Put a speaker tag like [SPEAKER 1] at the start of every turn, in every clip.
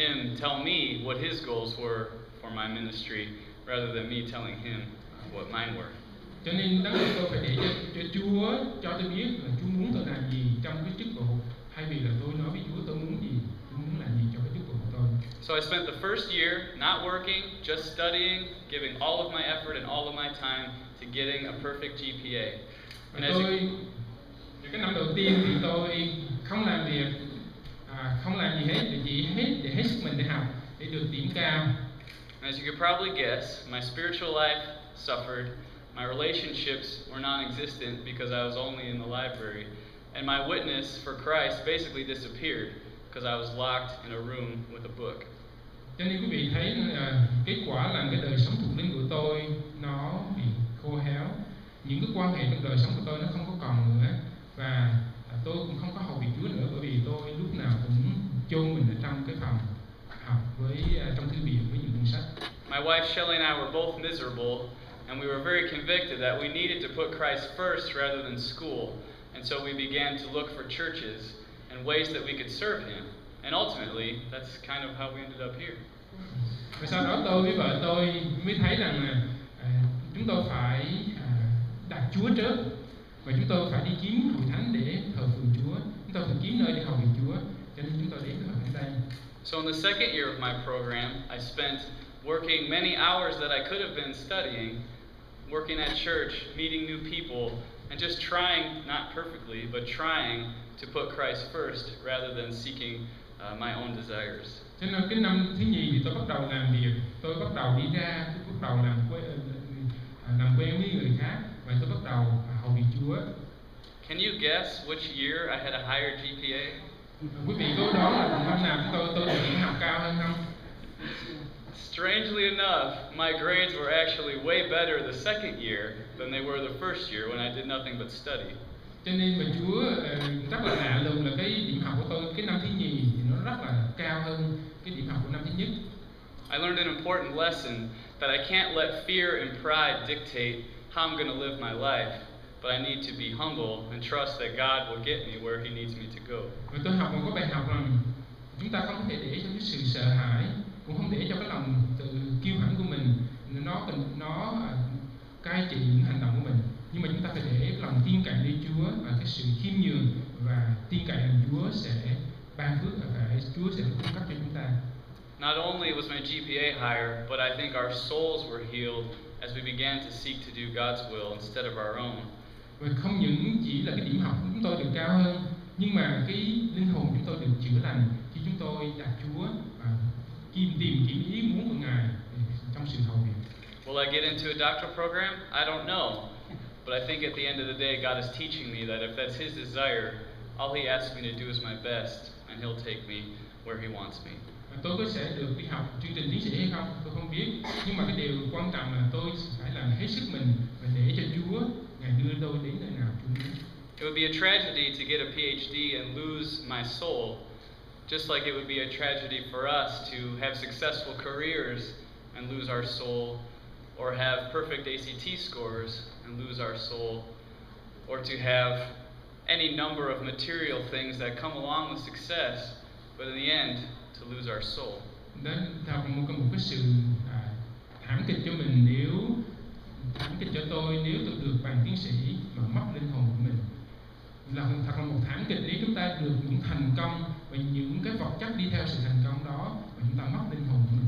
[SPEAKER 1] him tell me what his goals were for my ministry rather than me telling him what mine were.
[SPEAKER 2] Cho nên đó là tôi phải để cho Chúa cho tôi biết là Chúa muốn tôi làm gì trong cái chức vụ, thay vì là tôi nói với Chúa tôi muốn gì, tôi muốn làm gì cho cái chức vụ của tôi.
[SPEAKER 1] So I spent the first year not working, just studying, giving all of my effort and all of my time to getting a perfect GPA. And
[SPEAKER 2] cái năm đầu tiên thì tôi không làm việc, không làm gì hết, để hết sức mình để học, để được điểm cao.
[SPEAKER 1] As you could probably guess, my spiritual life suffered. My relationships were non-existent because I was only in the library, and my witness for Christ basically disappeared because I was locked in a room with a book.
[SPEAKER 2] Cho nên quý vị thấy kết quả là cái đời sống thuộc linh của tôi nó bị khô héo, những cái quan hệ trong đời sống của tôi nó không có còn nữa, và tôi cũng không có học việc Chúa nữa, bởi vì tôi lúc nào cũng chôn mình ở trong cái phòng học trong thư viện với những cuốn sách.
[SPEAKER 1] My wife Shelley and I were both miserable, and we were very convicted that we needed to put Christ first rather than school, and so we began to look for churches and ways that we could serve Him, and ultimately that's kind of how we ended up here.
[SPEAKER 2] Và sau đó tôi với vợ tôi mới thấy rằng là chúng tôi phải đặt Chúa trước, và chúng tôi phải đi kiếm hội thánh để thờ phượng Chúa, chúng tôi phải kiếm nơi để học việc Chúa, cho nên chúng tôi đến với hội thánh đây.
[SPEAKER 1] So in the second year of my program, I spent working many hours that I could have been studying, working at church, meeting new people, and just trying, not perfectly, but trying to put Christ first rather than seeking my own desires.
[SPEAKER 2] Cho nên cái năm thứ nhì thì tôi bắt đầu làm việc, tôi bắt đầu đi ra, tôi bắt đầu làm quen với người khác, và tôi bắt đầu học việc Chúa.
[SPEAKER 1] Can you guess which year I had a higher GPA?
[SPEAKER 2] Quý vị có đoán là năm nào tôi được điểm học cao hơn không?
[SPEAKER 1] Strangely enough, my grades were actually way better the second year than they were the first year when I did nothing but study.
[SPEAKER 2] Cho nên mà Chúa rất là lạ lùng là cái điểm học của tôi cái năm thứ nhì thì nó rất là cao hơn cái điểm học của năm thứ nhất.
[SPEAKER 1] I learned an important lesson that I can't let fear and pride dictate how I'm going to live my life, but I need to be humble and trust that God will get me where He needs me to go.
[SPEAKER 2] Và tôi học một cái bài học rằng chúng ta không thể để cho cái sự sợ hãi, cũng không để cho cái lòng tự kiêu hãnh của mình nó cai trị những hành động của mình, nhưng mà chúng ta phải để cái lòng tin cậy nơi Chúa và cái sự khiêm nhường và tin cậy rằng Chúa sẽ ban phước và Chúa sẽ cung cấp cho chúng ta.
[SPEAKER 1] Not only was my GPA higher, but I think our souls were healed as we began to seek to do God's will instead of our own.
[SPEAKER 2] Và không những chỉ là cái điểm học của chúng tôi được cao hơn, nhưng mà cái linh hồn chúng tôi được chữa lành khi chúng tôi đặt Chúa và tìm kiếm ý muốn của Ngài trong sự hầu việc.
[SPEAKER 1] Will I get into a doctoral program? I don't know. But I think at the end of the day, God is teaching me that if that's His desire, all He asks me to do is my best, and He'll take me where He wants me.
[SPEAKER 2] Tôi có sẽ được đi học chương trình tiến sĩ hay không? Tôi không biết. Nhưng mà cái điều quan trọng là tôi phải làm hết sức mình và để cho Chúa Ngài đưa tôi đến nơi nào Chúa muốn.
[SPEAKER 1] It would be a tragedy to get a PhD and lose my soul, just like it would be a tragedy for us to have successful careers and lose our soul, or have perfect ACT scores and lose our soul, or to have any number of material things that come along with success, but in the end, to lose our soul.
[SPEAKER 2] Đó thật một cái sự thảm kịch cho mình thảm kịch cho tôi nếu tôi được bằng tiến sĩ mà mất linh hồn của mình. Thật là một thảm kịch nếu chúng ta được những thành công và những cái vật chất đi theo sự thành công đó mà chúng ta mất linh hồn của mình.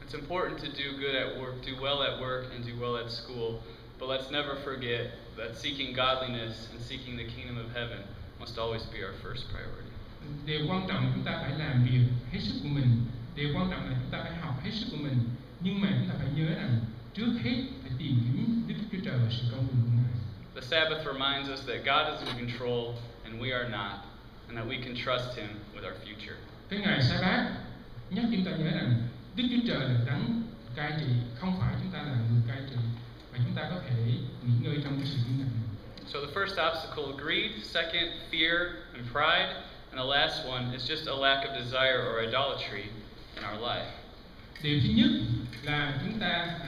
[SPEAKER 1] It's important to do good at work, do well at work, and do well at school, but let's never forget that seeking godliness and seeking the kingdom of heaven must always be our first priority.
[SPEAKER 2] Điều quan trọng là chúng ta phải làm việc hết sức của mình. Điều quan trọng là chúng ta phải học hết sức của mình. Nhưng mà chúng ta phải nhớ rằng trước hết phải tìm kiếm Đức Chúa Trời và sự công bình của Ngài.
[SPEAKER 1] The Sabbath reminds us that God is in control and we are not, and that we can trust Him with our future.
[SPEAKER 2] Cái ngày Sa-bát nhắc chúng ta nhớ rằng Đức Chúa Trời là đấng cai trị, không phải chúng ta là người cai trị, và chúng ta có thể nghỉ ngơi trong cái sự yên lặng.
[SPEAKER 1] So the first obstacle, greed. Second, fear and pride. And the last one is just a lack of desire or idolatry in our life.
[SPEAKER 2] Điều thứ nhất là chúng ta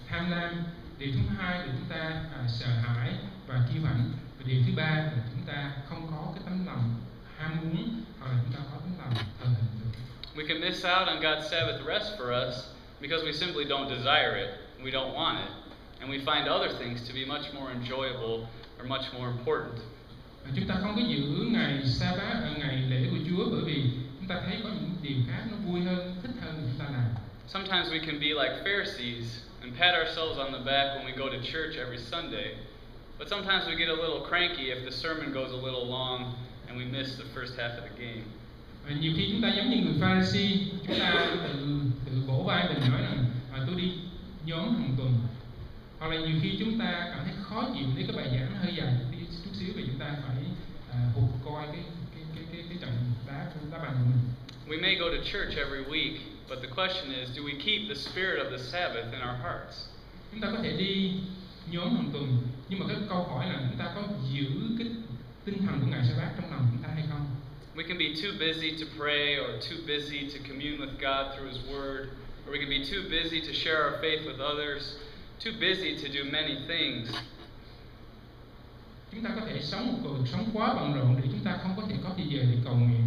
[SPEAKER 2] tham lam. Điều thứ hai là chúng ta sợ hãi và kiêu hãnh. Và điều thứ ba là chúng ta không có cái tấm lòng ham muốn, hoặc là chúng ta có tấm lòng thờ hình tượng.
[SPEAKER 1] We can miss out on God's Sabbath rest for us because we simply don't desire it, we don't want it, and we find other things to be much more enjoyable or much more important.
[SPEAKER 2] Chúng ta không có giữ ngày Sa-bát, ngày lễ của Chúa bởi vì chúng ta thấy có những điều khác nó vui hơn, thích hơn để chúng ta làm.
[SPEAKER 1] Sometimes we can be like Pharisees and pat ourselves on the back when we go to church every Sunday, but sometimes we get a little cranky if the sermon goes a little long and we miss the first half of the game.
[SPEAKER 2] Nhiều khi chúng ta giống như người Pha-ri-si, chúng ta tự vỗ vai mình nói rằng tôi đi nhóm hàng tuần. Hoặc là nhiều khi chúng ta cảm thấy khó chịu nếu cái bài giảng hơi dài chút xíu vì chúng ta phải hụt coi cái trận đá banh của mình.
[SPEAKER 1] We may go to church every week, but the question is, do we keep the spirit of the Sabbath in our hearts?
[SPEAKER 2] Chúng ta có thể đi nhóm hàng tuần, nhưng mà cái câu hỏi là chúng ta có giữ cái tinh thần của ngày Sa-bát trong lòng chúng ta hay không?
[SPEAKER 1] We can be too busy to pray or too busy to commune with God through His Word, or we can be too busy to share our faith with others, too busy to do many things.
[SPEAKER 2] Chúng ta có thể sống một cuộc sống quá bận rộn để chúng ta không có thể có thời giờ để cầu nguyện.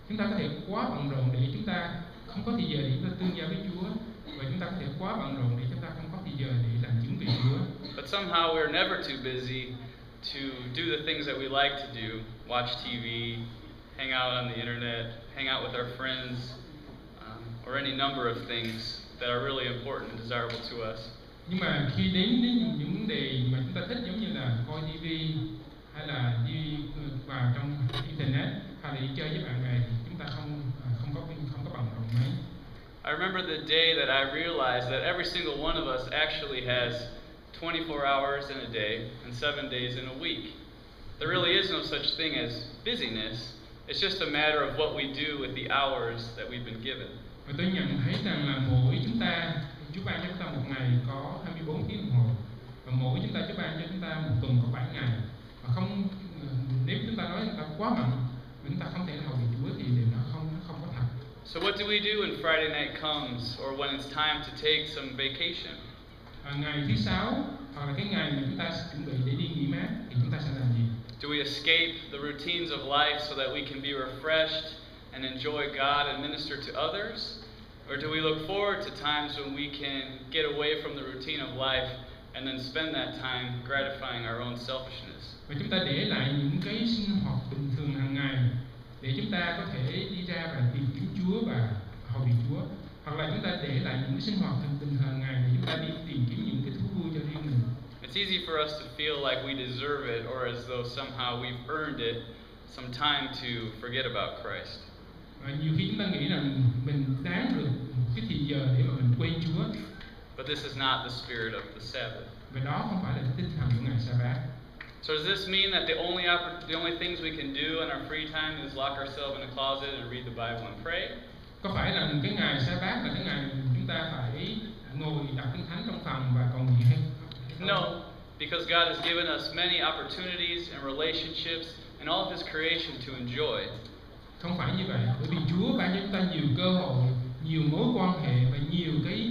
[SPEAKER 2] Chúng ta có thể quá bận rộn để chúng ta không có thời giờ để chúng ta tương giao với Chúa, và chúng ta có thể quá bận rộn để chúng ta không có thời giờ để làm chứng về Chúa.
[SPEAKER 1] But somehow we're never too busy to do the things that we like to do: watch TV, hang out on the internet, hang out with our friends, or any number of things that are really important and desirable to us.
[SPEAKER 2] Nhưng mà khi đến những vấn đề mà chúng ta thích, giống như là coi TV hay là đi vào trong internet hay là đi chơi với bạn bè, thì chúng ta không có bận rộn mấy.
[SPEAKER 1] I remember the day that I realized that every single one of us actually has 24 hours in a day and 7 days in a week. There really is no such thing as busyness. It's just a matter of what we do with the hours that we've been given.
[SPEAKER 2] Và tôi nhận thấy rằng là mỗi chúng ta, Chúa ban cho chúng ta một ngày có 24 tiếng đồng hồ, và mỗi chúng ta Chúa ban cho chúng ta một tuần có 7 ngày. Và không, nếu chúng ta nói chúng ta quá bận, chúng ta không thể hầu việc Chúa thì điều đó không có thật.
[SPEAKER 1] So what do we do when Friday night comes, or when it's time to take some vacation?
[SPEAKER 2] Ngày thứ Sáu hoặc là cái ngày mà chúng ta chuẩn bị để đi nghỉ mát thì chúng ta sẽ làm gì?
[SPEAKER 1] Do we escape the routines of life so that we can be refreshed and enjoy God and minister to others? Or do we look forward to times when we can get away from the routine of life and then spend that time gratifying our own selfishness?
[SPEAKER 2] Và chúng ta để lại những cái sinh hoạt bình thường hàng ngày để chúng ta có thể đi ra và tìm kiếm Chúa và hầu việc Chúa. Hoặc là chúng ta để lại những cái sinh hoạt bình thường hàng ngày để chúng ta đi tìm kiếm những cái thú vui cho riêng mình.
[SPEAKER 1] It's easy for us to feel like we deserve it, or as though somehow we've earned it, some time to forget about Christ.
[SPEAKER 2] Và nhiều khi chúng ta nghĩ rằng mình đáng được một cái thời giờ để mà mình quên Chúa.
[SPEAKER 1] But this is not the spirit of the Sabbath.
[SPEAKER 2] Và đó không phải là tinh thần của ngày Sa-bát.
[SPEAKER 1] So does this mean that the only things we can do in our free time is lock ourselves in a closet and read the Bible and pray?
[SPEAKER 2] Có phải là cái ngày Sa-bát là cái ngày chúng ta phải ngồi đọc kinh thánh trong phòng và cầu nguyện hay không?
[SPEAKER 1] No, because God has given us many opportunities and relationships and all of His creation to enjoy.
[SPEAKER 2] Không phải như vậy, bởi vì Chúa ban cho chúng ta nhiều cơ hội, nhiều mối quan hệ và nhiều cái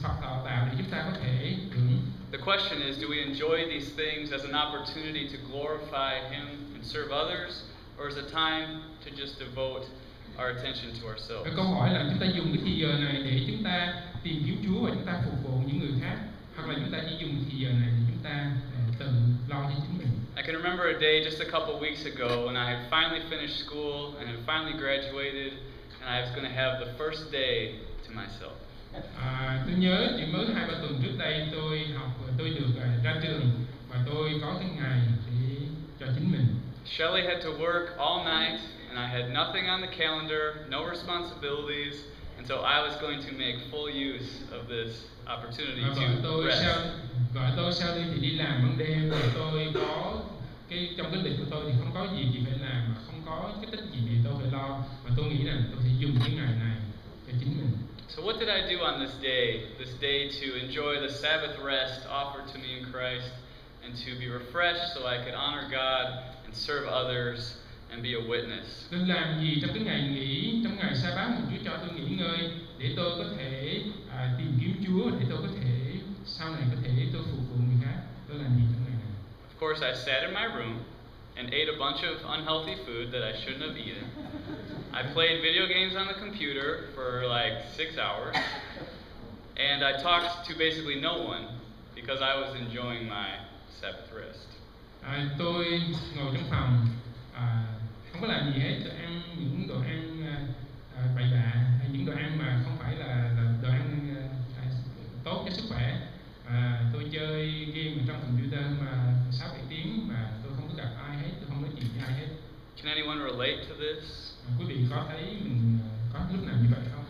[SPEAKER 2] Phật tạo để chúng ta có thể hưởng.
[SPEAKER 1] The question is, do we enjoy these things as an opportunity to glorify Him and serve others, or is it time to just devote our attention to ourselves?
[SPEAKER 2] Cái câu hỏi là chúng ta dùng cái thời giờ này để chúng ta tìm kiếm Chúa và chúng ta phục vụ những người khác, hoặc là chúng ta chỉ dùng thời giờ này để chúng ta tự lo cho chính mình.
[SPEAKER 1] I can remember a day just a couple weeks ago when I had finally finished school and had finally graduated, and I was going to have the first day to myself.
[SPEAKER 2] Tôi nhớ chỉ mới 2-3 tuần trước đây tôi học và tôi được ra trường và tôi có cái ngày để cho chính mình.
[SPEAKER 1] Shelley had to work all night, and I had nothing on the calendar, no responsibilities, and so I was going to make full use of this opportunity to rest.
[SPEAKER 2] Vợ tôi sau đi thì đi làm ban đêm, và tôi có cái trong cái lịch của tôi thì không có gì phải làm, mà không có cái tích gì để tôi phải lo, và tôi nghĩ rằng tôi sẽ dùng cái ngày này cho chính mình.
[SPEAKER 1] So what did I do on this day to enjoy the Sabbath rest offered to me in Christ, and to be refreshed so I could honor God and serve others and be a witness?
[SPEAKER 2] Tôi làm gì trong cái ngày nghỉ, trong ngày Sa-bát mà Chúa cho tôi nghỉ ngơi để tôi có thể tìm kiếm Chúa, để tôi có thể sau này có thể tôi phục vụ người khác. Tôi làm gì trong ngày này?
[SPEAKER 1] Of course, I sat in my room and ate a bunch of unhealthy food that I shouldn't have eaten. I played video games on the computer for like 6 hours, and I talked to basically no one because I was enjoying my Sabbath rest.
[SPEAKER 2] Tôi ngồi trong phòng, không có làm gì hết, ăn những đồ ăn bậy bạ, những đồ ăn mà không phải là đồ ăn tốt cho sức khỏe. Tôi chơi game trong computer mà 6-7 tiếng mà tôi không có gặp ai hết, tôi không nói chuyện với ai hết.
[SPEAKER 1] Can anyone relate to this?
[SPEAKER 2] Quý vị có thấy mình có lúc nào như vậy không?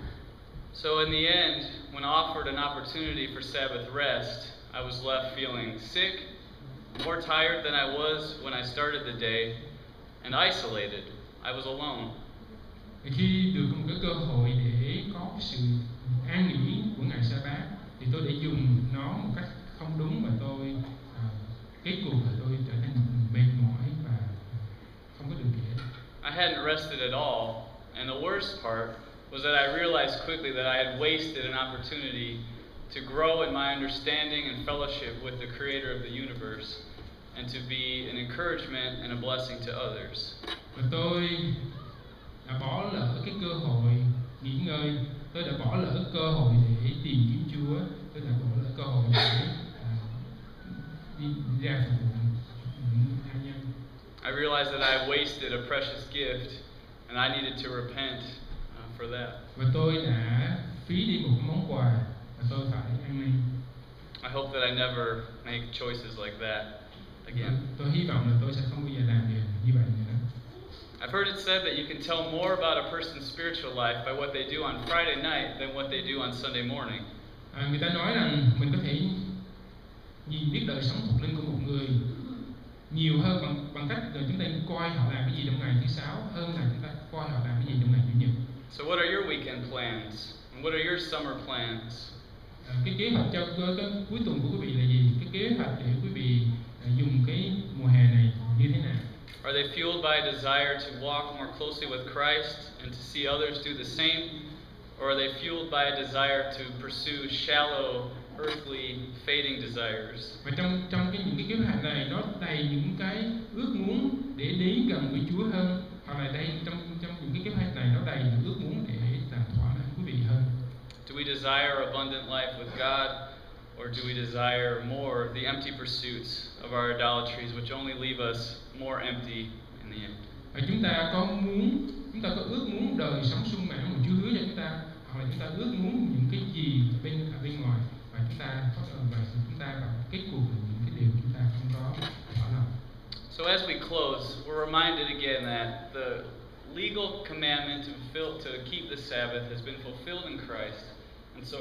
[SPEAKER 1] So in the end, when offered an opportunity for Sabbath rest, I was left feeling sick, more tired than I was when I started the day, and isolated. I was alone.
[SPEAKER 2] Khi được một cái cơ hội để có cái sự an nghỉ của ngày Sa-bát, thì tôi đã dùng nó một cách không đúng và tôi kết cục là tôi trở nên mệt mỏi và không có được gì hết.
[SPEAKER 1] I hadn't rested at all, and the worst part was that I realized quickly that I had wasted an opportunity to grow in my understanding and fellowship with the Creator of the universe, and to be an encouragement and a blessing to others.
[SPEAKER 2] Và tôi đã bỏ lỡ cái cơ hội nghỉ ngơi, tôi đã bỏ lỡ cơ hội để tìm kiếm Chúa, tôi đã bỏ lỡ cơ hội để đi ra phục vụ những anh em.
[SPEAKER 1] I realized that I had wasted a precious gift, and I needed to repent for that.
[SPEAKER 2] Và tôi đã phí đi một món quà và tôi phải ăn năn.
[SPEAKER 1] I hope that I never make choices like that again.
[SPEAKER 2] Tôi hy vọng là tôi sẽ không bao giờ làm điều như vậy nữa.
[SPEAKER 1] I've heard it said that you can tell more about a person's spiritual life by what they do on Friday night than what they do on Sunday morning.
[SPEAKER 2] Người ta nói rằng mình có thể nhìn biết đời sống thuộc linh của một người nhiều hơn bằng cách là chúng ta coi họ làm cái gì trong ngày thứ Sáu hơn là chúng ta coi họ làm cái gì trong ngày Chủ nhật.
[SPEAKER 1] So what are your weekend plans? And what are your summer plans?
[SPEAKER 2] Cái kế hoạch cho cái cuối tuần của quý vị là gì? Cái kế hoạch để quý vị dùng cái mùa hè này như thế nào?
[SPEAKER 1] Are they fueled by a desire to walk more closely with Christ and to see others do the same? Or are they fueled by a desire to pursue shallow, earthly, fading desires?
[SPEAKER 2] Và trong những cái kế hoạch này nó đầy những cái ước muốn để đến gần với Chúa hơn, hoặc là đây trong những cái kế hoạch này nó đầy những ước muốn để làm thỏa mãn quý vị hơn.
[SPEAKER 1] Do we desire abundant life with God, or do we desire more the empty pursuits of our idolatries, which only leave us more empty in the end?
[SPEAKER 2] Và chúng ta có ước muốn đời sống sung mãn mà Chúa hứa cho chúng ta, hoặc là chúng ta ước muốn những cái gì bên ngoài và chúng ta vào kết cục là những cái điều chúng ta không có thỏa lòng.
[SPEAKER 1] So as we close, we're reminded again that the legal commandment to keep the Sabbath has been fulfilled in Christ. And so,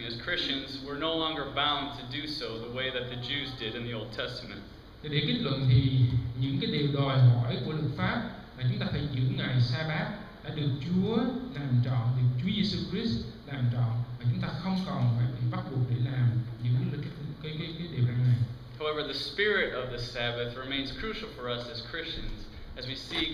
[SPEAKER 1] as Christians, we're no longer bound to do so the way that the Jews did in the Old Testament.
[SPEAKER 2] Để kết luận thì những cái điều đòi hỏi của luật pháp là chúng ta phải giữ ngày Sa-bát đã được Chúa làm trọn, được Chúa Giêsu Christ làm trọn, và chúng ta không còn phải bị bắt buộc để giữ cái điều răn này.
[SPEAKER 1] However, the spirit of the Sabbath remains crucial for us as Christians as we seek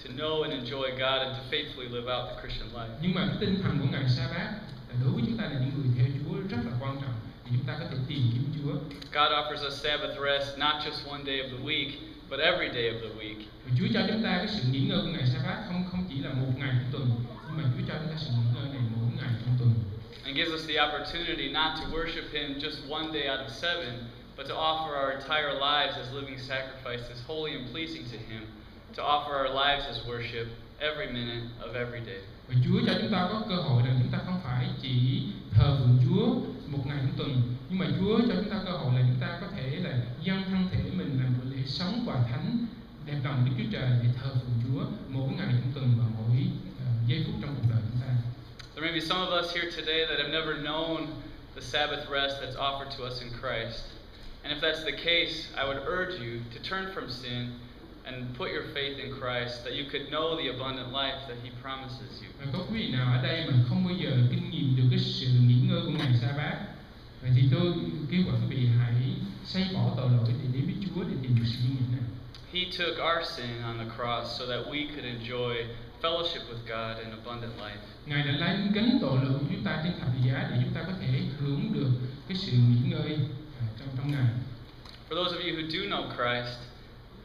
[SPEAKER 1] to know and enjoy God and to faithfully live out the Christian life.
[SPEAKER 2] Nhưng mà cái tinh thần của ngày Sa-bát là đối với chúng ta là những người theo Chúa rất là quan trọng, thì chúng ta có thể tìm kiếm Chúa.
[SPEAKER 1] God offers us Sabbath rest not just one day of the week, but every day of the week.
[SPEAKER 2] Và Chúa cho chúng ta cái sự nghỉ ngơi của ngày Sa-bát không chỉ là một ngày trong tuần, nhưng mà Chúa cho chúng ta sự nghỉ ngơi này mỗi ngày trong tuần.
[SPEAKER 1] And gives us the opportunity not to worship Him just one day out of 7, but to offer our entire lives as living sacrifices, holy and pleasing to Him, to offer our lives as worship every minute of every day.
[SPEAKER 2] Và Chúa cho chúng ta có cơ hội rằng chúng ta không phải chỉ thờ phượng Chúa một ngày trong tuần, nhưng mà Chúa cho chúng ta cơ hội là chúng ta có thể là dâng thân thể mình làm một lễ sống và thánh đẹp lòng Đức Chúa Trời để thờ phượng Chúa mỗi ngày trong tuần và mỗi giây phút trong cuộc đời chúng ta.
[SPEAKER 1] There may be some of us here today that have never known the Sabbath rest that's offered to us in Christ. And if that's the case, I would urge you to turn from sin and put your faith in Christ, that you could know the abundant life that He promises you.
[SPEAKER 2] Có quý vị nào ở đây mà không bao giờ kinh nghiệm được cái sự nghỉ ngơi của ngày Sa-bát, thì tôi kêu gọi quý vị hãy xây bỏ tội lỗi để đến với Chúa để tìm được sự nghỉ này.
[SPEAKER 1] He took our sin on the cross so that we could enjoy fellowship with God and abundant life.
[SPEAKER 2] Ngài đã lấy gánh tội lỗi của chúng ta trên thập giá để chúng ta có thể hưởng được cái sự nghỉ ngơi trong Ngài.
[SPEAKER 1] For those of you who do know Christ,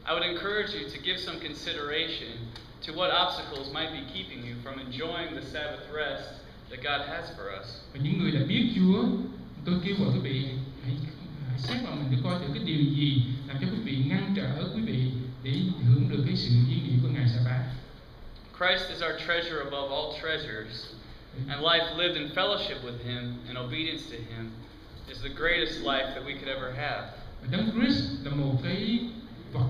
[SPEAKER 1] I would encourage you to give some consideration to what obstacles might be keeping you from enjoying the Sabbath rest that God has for us.
[SPEAKER 2] Và những người đã biết Chúa, tôi kêu gọi quý vị hãy xét vào mình để coi thử cái điều gì làm cho quý vị ngăn trở quý vị để hưởng được cái sự ý nghĩa của ngày Sa-bát.
[SPEAKER 1] Christ is our treasure above all treasures, and life lived in fellowship with Him and obedience to Him is the greatest life that we could ever have.
[SPEAKER 2] Và Đấng Christ là một cái vật,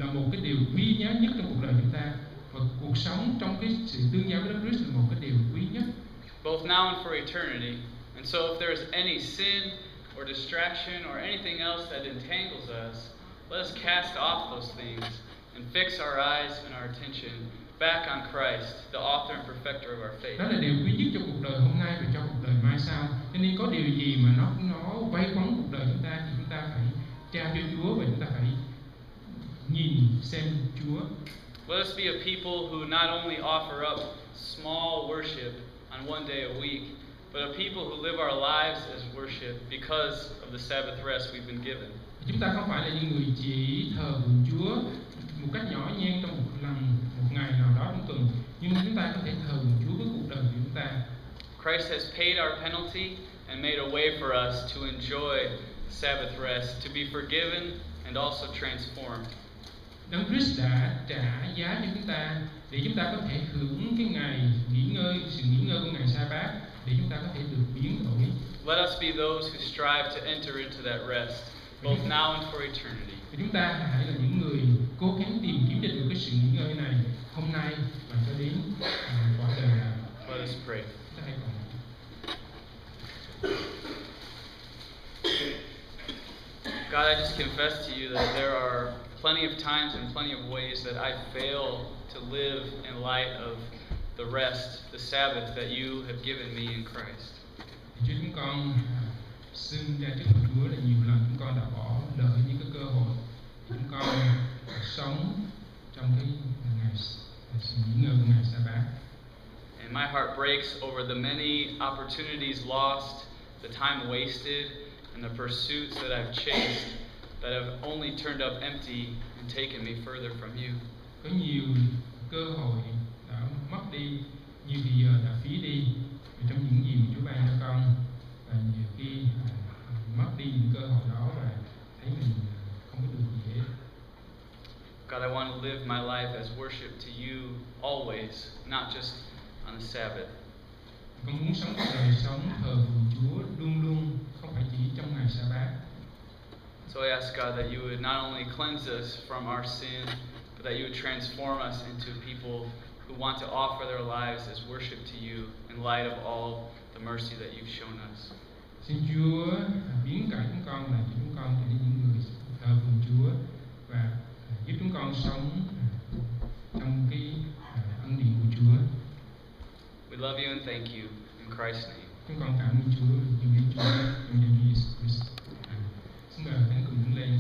[SPEAKER 2] là một cái điều quý giá nhất trong cuộc đời chúng ta, và cuộc sống trong cái sự tương giao với Đấng Christ là một cái điều quý nhất.
[SPEAKER 1] Both now and for eternity. And so if there's any sin or distraction or anything else that entangles us, let us cast off those things and fix our eyes and our attention back on Christ, the author and perfecter of our faith.
[SPEAKER 2] Đó là điều quý nhất cho cuộc đời hôm nay và cho cuộc đời mai sau. Cho nên có điều gì mà nó vây quấn cuộc đời chúng ta thì chúng ta phải trao cho Chúa và chúng ta phải nhìn xem Chúa.
[SPEAKER 1] Let us be a people who not only offer up small worship on one day a week, but a people who live our lives as worship because of the Sabbath rest we've been given.
[SPEAKER 2] Chúng ta không phải là những người chỉ thờ phượng Chúa một cách nhỏ nhen trong một ngày nào đó trong tuần, nhưng chúng ta có thể thờ phượng Chúa với cuộc đời của chúng ta.
[SPEAKER 1] Christ has paid our penalty and made a way for us to enjoy Sabbath rest, to be forgiven and also transformed.
[SPEAKER 2] Đấng Christ đã trả giá cho chúng ta để chúng ta có thể hưởng cái ngày nghỉ ngơi, sự nghỉ ngơi của ngày Sa-bát, để chúng ta có thể được biến đổi.
[SPEAKER 1] Let us be those who strive to enter into that rest, both now and for eternity.
[SPEAKER 2] Và chúng ta hãy là những người cố gắng tìm kiếm cho được cái sự nghỉ ngơi này hôm nay và cho đến quả đời nào.
[SPEAKER 1] Let us pray.
[SPEAKER 2] Chúng ta hãy cầu nguyện.
[SPEAKER 1] God, I just confess to you that there are plenty of times and plenty of ways that I fail to live in light of the rest, the Sabbath that you have given me in Christ.
[SPEAKER 2] Chúa, chúng con xin ra trước mặt Chúa là nhiều lần chúng con đã bỏ lỡ những cái cơ hội để chúng con sống trong cái ngày sự nghỉ ngơi của ngày Sa-bát.
[SPEAKER 1] And my heart breaks over the many opportunities lost, the time wasted, and the pursuits that I've chased that have only turned up empty and taken me further from you.
[SPEAKER 2] Có nhiều cơ hội đã mất đi, nhiều thì giờ đã phí đi trong những gì mà Chúa ban cho con, và nhiều khi mất đi những cơ hội đó và thấy mình không có được gì hết.
[SPEAKER 1] God, I want to live my life as worship to you always, not just on the Sabbath.
[SPEAKER 2] Con muốn sống cuộc đời sống thờ phượng Chúa luôn luôn, không phải chỉ trong ngày Sa-bát.
[SPEAKER 1] So I ask God that you would not only cleanse us from our sin, but that you would transform us into people who want to offer their lives as worship to you in light of all the mercy that you've shown us.
[SPEAKER 2] Xin Chúa biến cải chúng con là chúng con trở nên những người thờ phượng Chúa và giúp chúng con sống trong cái ân điển của Chúa.
[SPEAKER 1] We love you and thank you in Christ's name.
[SPEAKER 2] Chúng con cảm ơn Chúa, yêu mến Chúa, trong danh Giêsu Christ. Xin mời thánh cùng đứng lên.